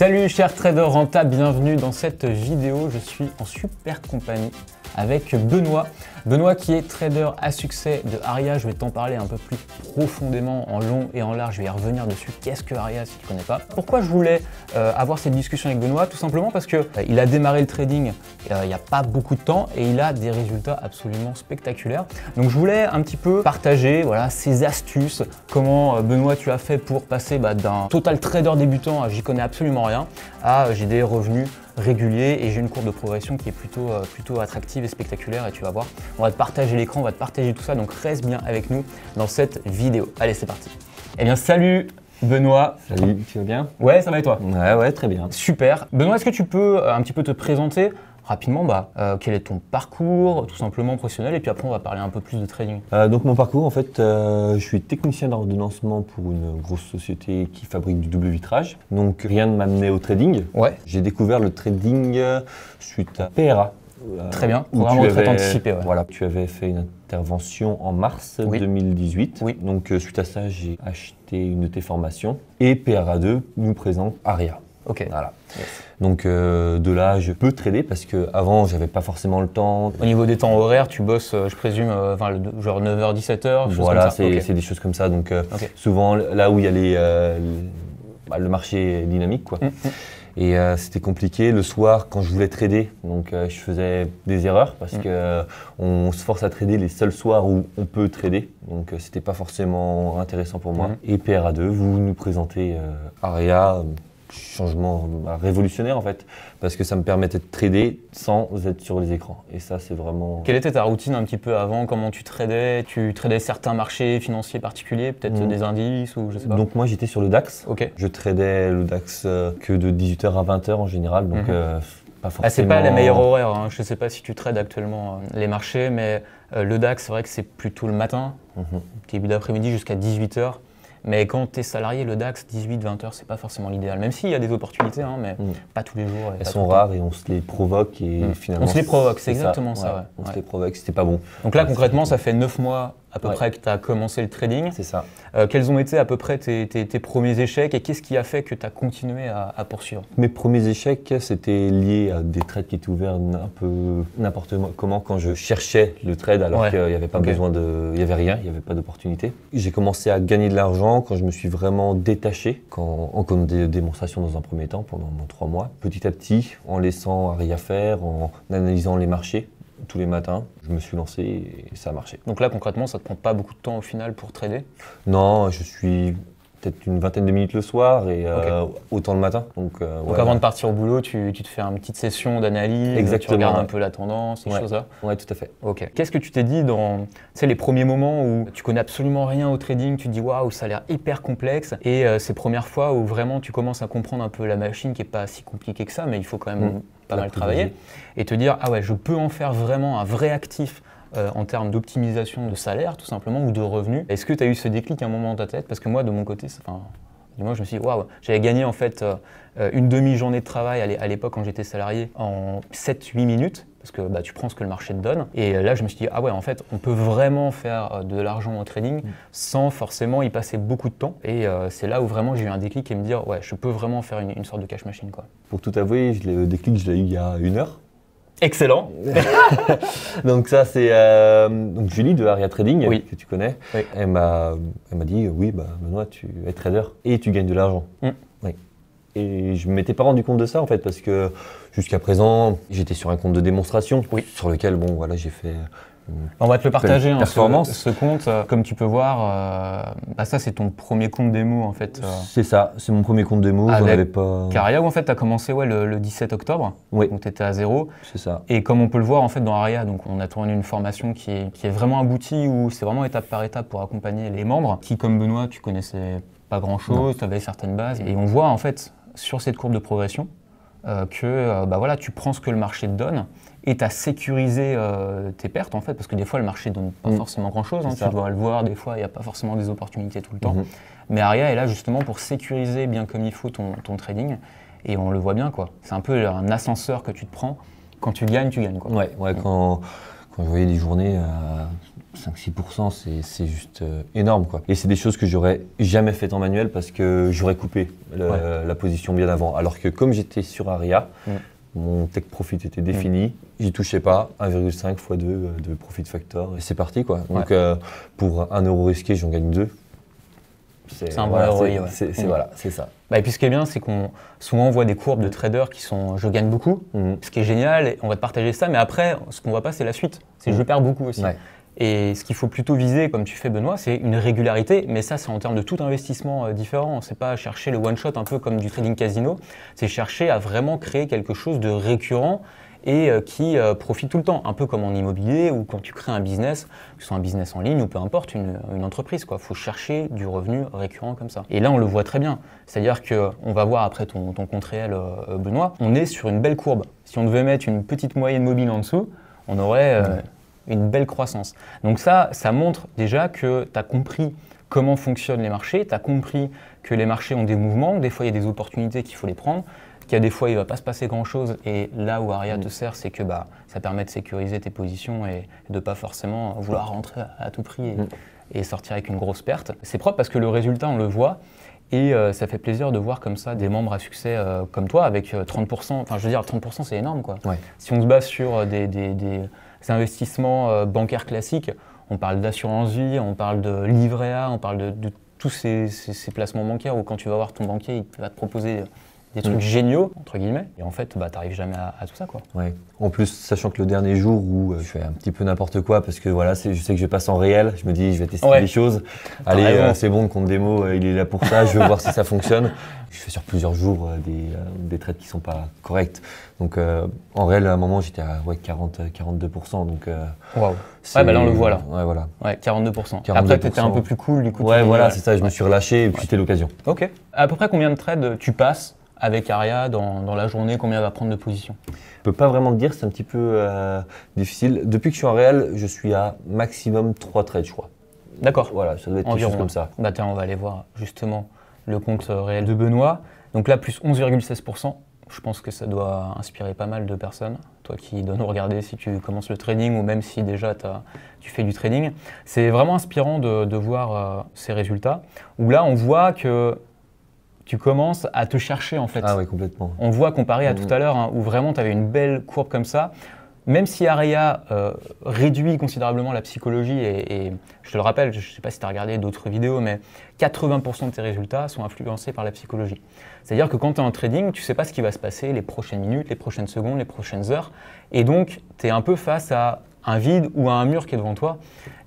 Salut chers traders rentables, bienvenue dans cette vidéo. Je suis en super compagnie avec Benoît. Benoît qui est trader à succès de Aria. Je vais t'en parler un peu plus profondément en long et en large. Je vais y revenir dessus. Qu'est-ce que Aria si tu ne connais pas? Pourquoi je voulais avoir cette discussion avec Benoît? Tout simplement parce que il a démarré le trading il n'y a pas beaucoup de temps et il a des résultats absolument spectaculaires. Donc je voulais un petit peu partager ses astuces. Comment Benoît tu as fait pour passer d'un total trader débutant à j'y connais absolument rien à j'ai des revenus régulier et j'ai une courbe de progression qui est plutôt attractive et spectaculaire et tu vas voir, on va te partager l'écran, on va te partager tout ça, donc reste bien avec nous dans cette vidéo. Allez, c'est parti. Eh bien, salut Benoît. Salut, tu vas bien? Ouais, ça va et toi? Ouais, très bien. Super. Benoît, est-ce que tu peux un petit peu te présenter rapidement quel est ton parcours, tout simplement professionnel, et puis après on va parler un peu plus de trading. Donc mon parcours, en fait, je suis technicien d'ordonnancement pour une grosse société qui fabrique du double vitrage. Donc rien ne m'a amené au trading. Ouais. J'ai découvert le trading suite à PRA. Très bien, programme retraite anticipée. Ouais. Voilà, tu avais fait une intervention en mars 2018. Oui. Donc suite à ça, j'ai acheté une de tes formations et PRA2 nous présente Aria. Ok. Voilà. Yes. Donc de là, je peux trader parce qu'avant, j'avais pas forcément le temps. Au niveau des temps horaires, tu bosses, je présume, genre 9h, 17h, voilà, c'est des choses comme ça. Donc souvent, là où il y a le marché est dynamique, quoi. Et c'était compliqué. Le soir, quand je voulais trader, donc je faisais des erreurs parce qu'on se force à trader les seuls soirs où on peut trader. Donc c'était pas forcément intéressant pour moi. Et PRA2, vous nous présentez Aria. Changement révolutionnaire en fait, parce que ça me permettait de trader sans être sur les écrans. Et ça, c'est vraiment... Quelle était ta routine un petit peu avant? Comment tu tradais? Tu tradais certains marchés financiers particuliers, peut-être des indices ou je sais pas? Donc moi, j'étais sur le DAX. Ok. Je tradais le DAX que de 18h à 20h en général, donc pas forcément... C'est pas les meilleurs horaires, hein. Je sais pas si tu trades actuellement les marchés, mais le DAX, c'est vrai que c'est plutôt le matin, début d'après-midi jusqu'à 18h. Mais quand tu es salarié, le DAX, 18-20 heures, c'est pas forcément l'idéal. Même s'il y a des opportunités, hein, mais pas tous les jours. Elles sont rares et on se les provoque et finalement... On se les provoque, c'est exactement ça. Ouais. On se les provoque, c'était pas bon. Donc là, concrètement, ça fait 9 mois à peu près que tu as commencé le trading. C'est ça. Quels ont été à peu près tes premiers échecs et qu'est-ce qui a fait que tu as continué à poursuivre? Mes premiers échecs, c'était lié à des trades qui étaient ouverts un peu n'importe comment quand je cherchais le trade alors qu'il n'y avait pas besoin de... Il n'y avait rien, il n'y avait pas d'opportunité. J'ai commencé à gagner de l'argent quand je me suis vraiment détaché, en démonstration dans un premier temps pendant 3 mois. Petit à petit, en laissant Aria faire, en analysant les marchés, tous les matins, je me suis lancé et ça a marché. Donc là, concrètement, ça ne te prend pas beaucoup de temps au final pour trader? Non, je suis peut-être une vingtaine de minutes le soir et autant le matin. Donc avant de partir au boulot, tu te fais une petite session d'analyse, tu regardes un peu la tendance, ces choses-là? Oui, tout à fait. Ok. Qu'est-ce que tu t'es dit dans les premiers moments où tu connais absolument rien au trading, tu te dis waouh, ça a l'air hyper complexe, et ces premières fois où vraiment tu commences à comprendre un peu la machine qui n'est pas si compliquée que ça, mais il faut quand même pas mal travailler, et te dire ah ouais, je peux en faire vraiment un vrai actif en termes d'optimisation de salaire tout simplement ou de revenus. Est-ce que tu as eu ce déclic à un moment dans ta tête? Parce que moi de mon côté, moi je me suis dit waouh, j'avais gagné en fait une demi-journée de travail à l'époque quand j'étais salarié en 7-8 minutes. Parce que tu prends ce que le marché te donne. Et là, je me suis dit, ah ouais, en fait, on peut vraiment faire de l'argent au trading sans forcément y passer beaucoup de temps. Et c'est là où vraiment j'ai eu un déclic et me dire, ouais, je peux vraiment faire une sorte de cash machine, quoi. Pour tout avouer, le déclic, je l'ai eu il y a 1 heure. Excellent. Donc ça, c'est donc Julie de Aria Trading, que tu connais. Oui. Elle m'a dit, oui, Benoît, tu es trader et tu gagnes de l'argent. Oui. Et je ne m'étais pas rendu compte de ça en fait parce que jusqu'à présent j'étais sur un compte de démonstration sur lequel j'ai fait on va te le partager performance. Ce compte, comme tu peux voir, ça c'est ton premier compte démo en fait. C'est ça, c'est mon premier compte démo, j'en avais pas... Aria où en fait tu as commencé le 17 octobre, donc tu étais à 0. C'est ça. Et comme on peut le voir en fait dans Aria, donc on a tourné une formation qui est vraiment aboutie où c'est vraiment étape par étape pour accompagner les membres qui comme Benoît tu connaissais pas grand chose, tu avais certaines bases et on voit en fait sur cette courbe de progression que tu prends ce que le marché te donne et tu as sécurisé tes pertes en fait parce que des fois le marché ne donne pas forcément grand chose, tu dois le voir, des fois il n'y a pas forcément des opportunités tout le temps. Mais Aria est là justement pour sécuriser bien comme il faut ton trading et on le voit bien quoi. C'est un peu un ascenseur que tu te prends, quand tu gagnes quoi. Ouais, Quand je voyais des journées à 5-6%, c'est juste énorme, quoi. Et c'est des choses que j'aurais jamais faites en manuel parce que j'aurais coupé la position bien avant. Alors que comme j'étais sur Aria, mon take profit était défini, j'y touchais pas, 1,5 x 2 de profit factor, et c'est parti, quoi. Donc pour 1 euro risqué, j'en gagne 2. C'est un bon ROI, Voilà, c'est ça. Bah, et puis ce qui est bien, c'est qu'on souvent on voit des courbes de traders qui sont je gagne beaucoup, ce qui est génial, et on va te partager ça, mais après, ce qu'on voit pas, c'est la suite. C'est je perds beaucoup aussi. Et ce qu'il faut plutôt viser, comme tu fais Benoît, c'est une régularité, mais ça c'est en termes de tout investissement différent. C'est pas chercher le one shot un peu comme du trading casino, c'est chercher à vraiment créer quelque chose de récurrent et qui profite tout le temps, un peu comme en immobilier ou quand tu crées un business, que ce soit un business en ligne ou peu importe, une entreprise. Il faut chercher du revenu récurrent comme ça. Et là, on le voit très bien. C'est-à-dire qu'on va voir après ton compte réel, Benoît, on est sur une belle courbe. Si on devait mettre une petite moyenne mobile en dessous, on aurait une belle croissance. Donc ça montre déjà que tu as compris comment fonctionnent les marchés, tu as compris que les marchés ont des mouvements, que des fois il y a des opportunités qu'il faut les prendre, qu'il y a des fois il ne va pas se passer grand-chose, et là où Aria te sert, c'est que ça permet de sécuriser tes positions et de ne pas forcément vouloir rentrer à tout prix et sortir avec une grosse perte. C'est propre parce que le résultat, on le voit, et ça fait plaisir de voir comme ça des membres à succès comme toi, avec 30%, enfin je veux dire 30% c'est énorme, quoi. Si on se base sur des investissements bancaires classiques, on parle d'assurance vie, on parle de livret A, on parle de tous ces placements bancaires où quand tu vas voir ton banquier, il va te proposer des trucs géniaux, entre guillemets, et en fait, tu n'arrives jamais à tout ça, quoi. En plus, sachant que le dernier jour où je fais un petit peu n'importe quoi, parce que voilà, je sais que je passe en réel, je me dis, je vais tester des choses. Allez, c'est bon, le compte démo, il est là pour ça, je veux voir si ça fonctionne. Je fais sur plusieurs jours des trades qui ne sont pas corrects. Donc, en réel, à un moment, j'étais à 42%. Donc, là, on le voit là. 42%. Après, tu étais un peu plus cool, du coup. C'est ça, je me suis relâché et puis c'était l'occasion. Ok. À peu près combien de trades tu passes avec Aria dans la journée, combien va prendre de position? Je ne peux pas vraiment te dire, c'est un petit peu difficile. Depuis que je suis en réel, je suis à maximum 3 trades, je crois. D'accord. Voilà, ça doit être quelque chose comme ça. Tiens, on va aller voir justement le compte réel de Benoît. Donc là, plus 11,16%. Je pense que ça doit inspirer pas mal de personnes. Toi qui dois nous regarder si tu commences le trading ou même si déjà tu fais du trading. C'est vraiment inspirant de voir ces résultats. Où là, on voit que tu commences à te chercher en fait. Ah oui, complètement. On voit comparé à tout à l'heure, où vraiment tu avais une belle courbe comme ça. Même si Aria réduit considérablement la psychologie, et je te le rappelle, je ne sais pas si tu as regardé d'autres vidéos, mais 80% de tes résultats sont influencés par la psychologie. C'est-à-dire que quand tu es en trading, tu ne sais pas ce qui va se passer les prochaines minutes, les prochaines secondes, les prochaines heures. Et donc, tu es un peu face à un vide ou à un mur qui est devant toi.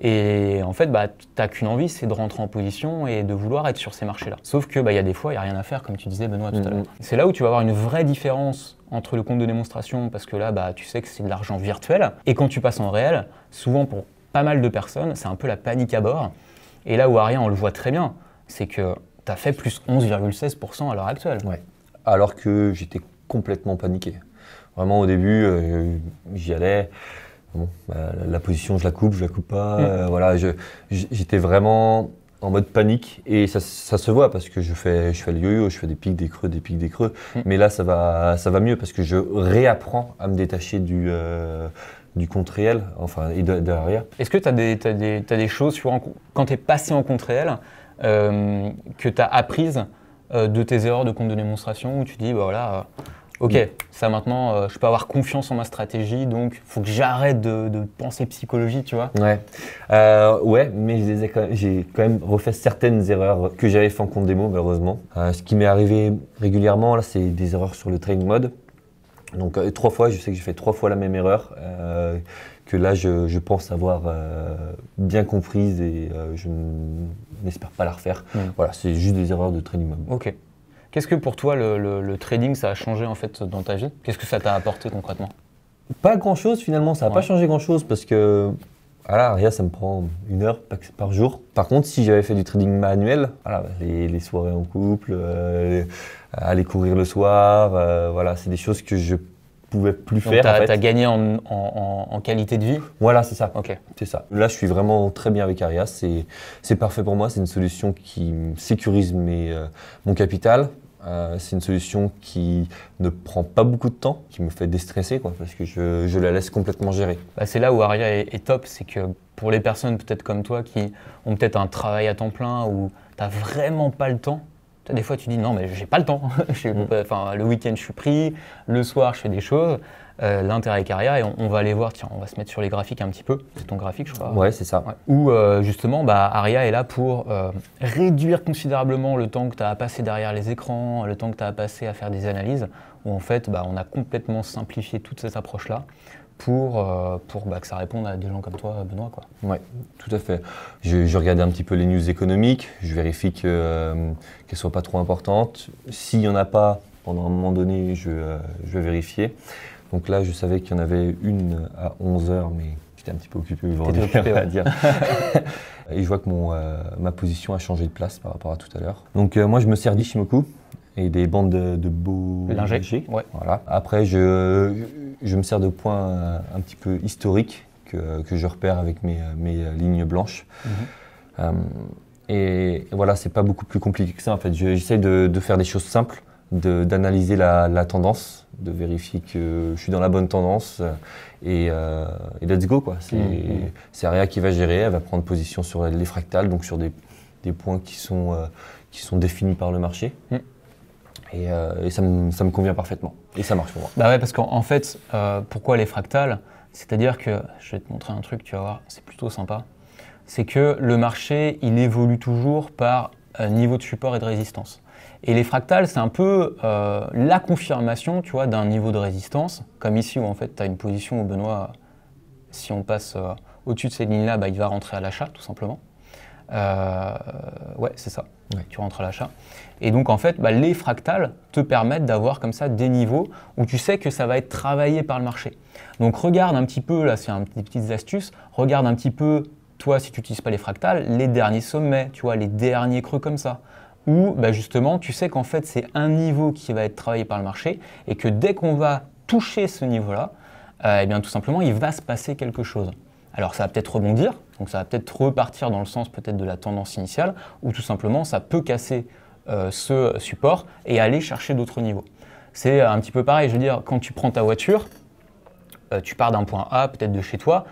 Et en fait, tu n'as qu'une envie, c'est de rentrer en position et de vouloir être sur ces marchés-là. Sauf que y a des fois, il n'y a rien à faire, comme tu disais Benoît tout à l'heure. C'est là où tu vas avoir une vraie différence entre le compte de démonstration, parce que là, tu sais que c'est de l'argent virtuel. Et quand tu passes en réel, souvent pour pas mal de personnes, c'est un peu la panique à bord. Et là où Aria, on le voit très bien, c'est que tu as fait plus 11,16% à l'heure actuelle. Alors que j'étais complètement paniqué. Vraiment, au début, j'y allais. Bon, la position, je la coupe pas. Voilà, j'étais vraiment en mode panique et ça se voit parce que je fais le yo-yo, je fais des pics, des creux, des pics, des creux. Mais là, ça va mieux parce que je réapprends à me détacher du compte réel, enfin, et derrière. Est-ce que tu as des choses, quand tu es passé en compte réel, que tu as apprises de tes erreurs de compte de démonstration où tu dis, ok, ça maintenant, je peux avoir confiance en ma stratégie, donc il faut que j'arrête de penser psychologie, tu vois. Mais j'ai quand même refait certaines erreurs que j'avais fait en compte démo, malheureusement. Ce qui m'est arrivé régulièrement, là, c'est des erreurs sur le trading mode. Donc 3 fois, je sais que j'ai fait 3 fois la même erreur, que là, je pense avoir bien comprise et je n'espère pas la refaire. Voilà, c'est juste des erreurs de trading mode. Ok. Qu'est-ce que pour toi le trading ça a changé en fait dans ta vie? Qu'est-ce que ça t'a apporté concrètement? Pas grand-chose finalement, ça n'a pas changé grand-chose parce que Aria ça me prend 1 heure par jour. Par contre, si j'avais fait du trading manuel, les soirées en couple, aller courir le soir, c'est des choses que je pouvais plus faire. Donc tu as gagné en qualité de vie? Voilà, c'est ça. Ok. C'est ça. Là, je suis vraiment très bien avec Aria. C'est parfait pour moi. C'est une solution qui sécurise mon capital. C'est une solution qui ne prend pas beaucoup de temps, qui me fait déstresser, quoi, parce que je la laisse complètement gérer. Bah, c'est là où Aria est top, c'est que pour les personnes peut-être comme toi qui ont peut-être un travail à temps plein ou tu n'as vraiment pas le temps, des fois tu dis non mais j'ai pas le temps, enfin, le week-end je suis pris, le soir je fais des choses. L'intérêt avec Aria, et on va aller voir, tiens, on va se mettre sur les graphiques un petit peu, c'est ton graphique je crois. Ouais, c'est ça. Ouais. Où justement Aria est là pour réduire considérablement le temps que tu as à passer derrière les écrans, le temps que tu as à passer à faire des analyses, où en fait on a complètement simplifié toute cette approche-là pour que ça réponde à des gens comme toi, Benoît, quoi. Oui, tout à fait. Je regardais un petit peu les news économiques, je vérifie qu'elles ne soient pas trop importantes. S'il n'y en a pas, pendant un moment donné, je vais vérifier. Donc là, je savais qu'il y en avait une à 11h, mais j'étais un petit peu occupé aujourd'hui, on va dire. Et je vois que ma position a changé de place par rapport à tout à l'heure. Donc moi, je me sers d'Ishimoku et des bandes de Bollinger. Ouais. Voilà. Après, je me sers de points un petit peu historiques que je repère avec mes lignes blanches. Et voilà, c'est pas beaucoup plus compliqué que ça en fait. J'essaie de faire des choses simples, d'analyser la tendance, de vérifier que je suis dans la bonne tendance et let's go, quoi. C'est Aria qui va gérer, elle va prendre position sur les fractales, donc sur des points qui sont définis par le marché. Et ça me convient parfaitement. Et ça marche pour moi. Bah ouais, parce qu'en fait, pourquoi les fractales? C'est-à-dire que, je vais te montrer un truc, tu vas voir, c'est plutôt sympa. C'est que le marché, il évolue toujours par niveau de support et de résistance. Et les fractales, c'est un peu la confirmation, tu vois, d'un niveau de résistance, comme ici où en fait tu as une position où Benoît, si on passe au-dessus de ces lignes-là, il va rentrer à l'achat, tout simplement. Ouais, c'est ça, ouais. Tu rentres à l'achat. Et donc en fait, les fractales te permettent d'avoir comme ça des niveaux où tu sais que ça va être travaillé par le marché. Donc regarde un petit peu, là c'est des petites astuces, regarde un petit peu, toi si tu n'utilises pas les fractales, les derniers sommets, tu vois, les derniers creux comme ça. Où justement tu sais qu'en fait c'est un niveau qui va être travaillé par le marché et que dès qu'on va toucher ce niveau-là, eh bien tout simplement il va se passer quelque chose. Alors ça va peut-être rebondir, donc ça va peut-être repartir dans le sens peut-être de la tendance initiale, ou tout simplement ça peut casser ce support et aller chercher d'autres niveaux. C'est un petit peu pareil, je veux dire, quand tu prends ta voiture, tu pars d'un point A, peut-être de chez toi,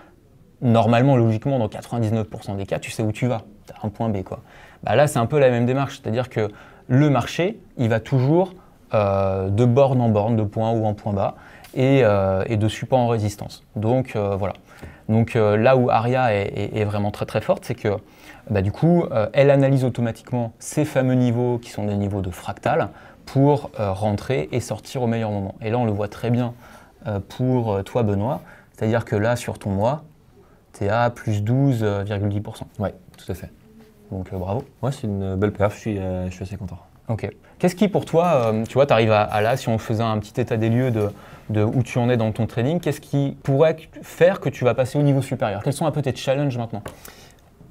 normalement, logiquement, dans 99% des cas, tu sais où tu vas, tu as un point B, quoi. Là, c'est un peu la même démarche, c'est-à-dire que le marché, il va toujours de borne en borne, de point haut en point bas, et de support en résistance. Donc voilà. Donc là où Aria est vraiment très très forte, c'est que du coup, elle analyse automatiquement ces fameux niveaux qui sont des niveaux de fractal pour rentrer et sortir au meilleur moment. Et là, on le voit très bien pour toi, Benoît, c'est-à-dire que là, sur ton mois, tu es à plus 12,10%. Oui, tout à fait. Donc bravo. Ouais, c'est une belle perf, je suis assez content. Ok. Qu'est-ce qui pour toi, tu vois, tu arrives à là, si on faisait un petit état des lieux de où tu en es dans ton trading, qu'est-ce qui pourrait faire que tu vas passer au niveau supérieur? Quels sont un peu tes challenges maintenant?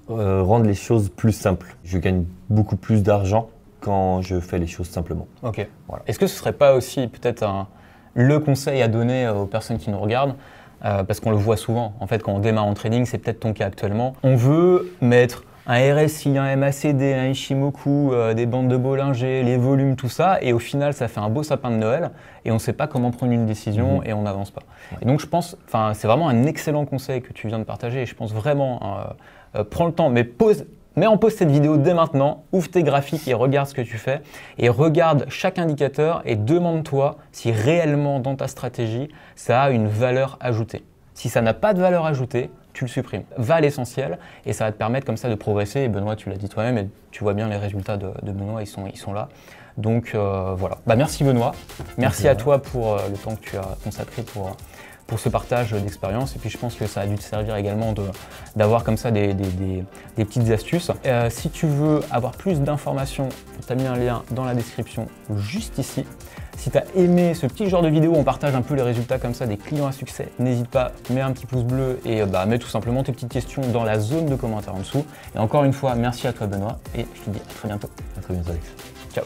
Rendre les choses plus simples. Je gagne beaucoup plus d'argent quand je fais les choses simplement. Ok. Voilà. Est-ce que ce ne serait pas aussi peut-être le conseil à donner aux personnes qui nous regardent? Parce qu'on le voit souvent, en fait, quand on démarre en trading, c'est peut-être ton cas actuellement. On veut mettre un RSI, un MACD, un Ishimoku, des bandes de Bollinger, les volumes, tout ça, et au final, ça fait un beau sapin de Noël, et on ne sait pas comment prendre une décision, et on n'avance pas. Ouais. Et donc, je pense, c'est vraiment un excellent conseil que tu viens de partager, et je pense vraiment, prends le temps, mets en pause cette vidéo dès maintenant, ouvre tes graphiques et regarde ce que tu fais, et regarde chaque indicateur et demande-toi si réellement dans ta stratégie, ça a une valeur ajoutée. Si ça n'a pas de valeur ajoutée, tu le supprimes. Va à l'essentiel et ça va te permettre comme ça de progresser. Et Benoît, tu l'as dit toi-même, et tu vois bien les résultats de Benoît, ils sont là. Donc voilà. Merci Benoît. Merci à toi pour le temps que tu as consacré pour ce partage d'expérience. Et puis je pense que ça a dû te servir également d'avoir comme ça des petites astuces. Si tu veux avoir plus d'informations, tu as mis un lien dans la description juste ici. Si tu as aimé ce petit genre de vidéo, on partage un peu les résultats comme ça des clients à succès, n'hésite pas, mets un petit pouce bleu et mets tout simplement tes petites questions dans la zone de commentaires en dessous. Et encore une fois, merci à toi Benoît et je te dis à très bientôt. À très bientôt Alex. Ciao.